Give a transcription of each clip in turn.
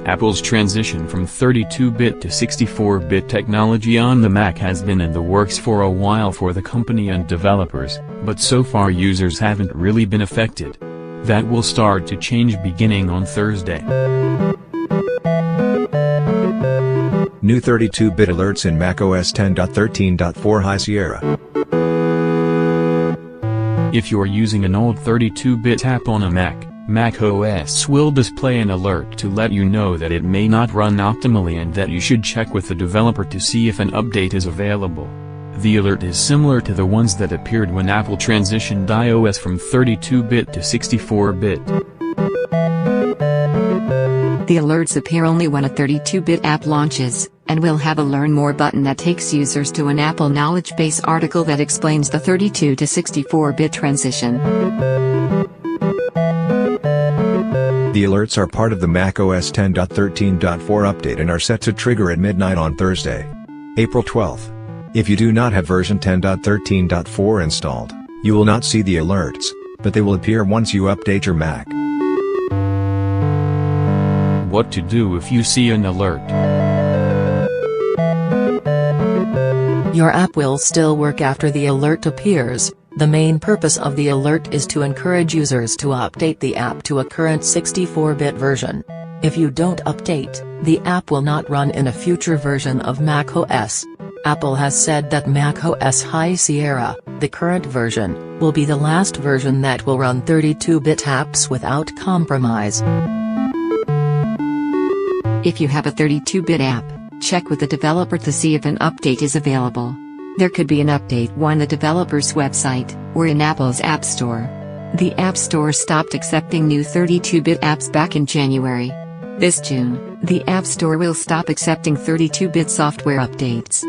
Apple's transition from 32-bit to 64-bit technology on the Mac has been in the works for a while for the company and developers, but so far users haven't really been affected. That will start to change beginning on Thursday. New 32-bit alerts in macOS 10.13.4 High Sierra. If you're using an old 32-bit app on a Mac, macOS will display an alert to let you know that it may not run optimally and that you should check with the developer to see if an update is available. The alert is similar to the ones that appeared when Apple transitioned iOS from 32-bit to 64-bit. The alerts appear only when a 32-bit app launches, and will have a Learn More button that takes users to an Apple Knowledge Base article that explains the 32 to 64-bit transition. The alerts are part of the macOS 10.13.4 update and are set to trigger at midnight on Thursday, April 12th. If you do not have version 10.13.4 installed, you will not see the alerts, but they will appear once you update your Mac. What to do if you see an alert? Your app will still work after the alert appears. The main purpose of the alert is to encourage users to update the app to a current 64-bit version. If you don't update, the app will not run in a future version of macOS. Apple has said that macOS High Sierra, the current version, will be the last version that will run 32-bit apps without compromise. If you have a 32-bit app, check with the developer to see if an update is available. There could be an update on the developer's website, or in Apple's App Store. The App Store stopped accepting new 32-bit apps back in January. This June, the App Store will stop accepting 32-bit software updates.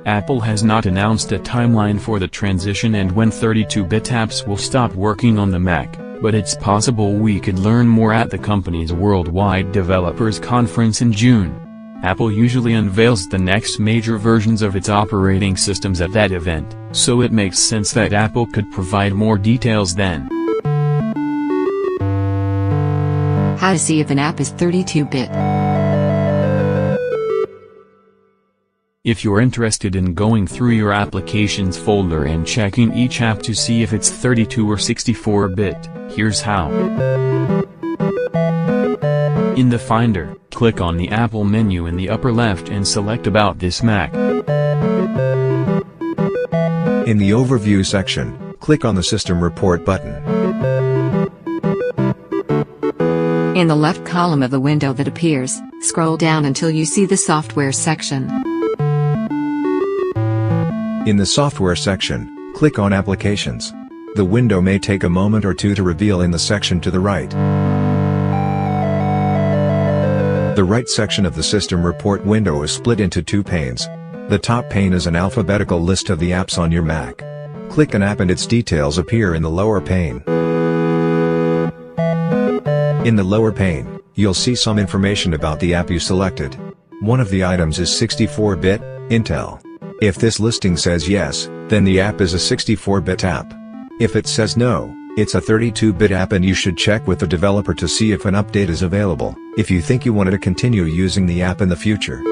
Apple has not announced a timeline for the transition and when 32-bit apps will stop working on the Mac, but it's possible we could learn more at the company's Worldwide Developers Conference in June. Apple usually unveils the next major versions of its operating systems at that event, so it makes sense that Apple could provide more details then. How to see if an app is 32-bit. If you're interested in going through your applications folder and checking each app to see if it's 32 or 64-bit, here's how. In the Finder, click on the Apple menu in the upper left and select About This Mac. In the Overview section, click on the System Report button. In the left column of the window that appears, scroll down until you see the Software section. In the Software section, click on Applications. The window may take a moment or two to reveal in the section to the right. The right section of the System Report window is split into two panes. The top pane is an alphabetical list of the apps on your Mac. Click an app and its details appear in the lower pane. In the lower pane, you'll see some information about the app you selected. One of the items is 64-bit, Intel. If this listing says yes, then the app is a 64-bit app. If it says no, it's a 32-bit app and you should check with the developer to see if an update is available, if you think you want to continue using the app in the future.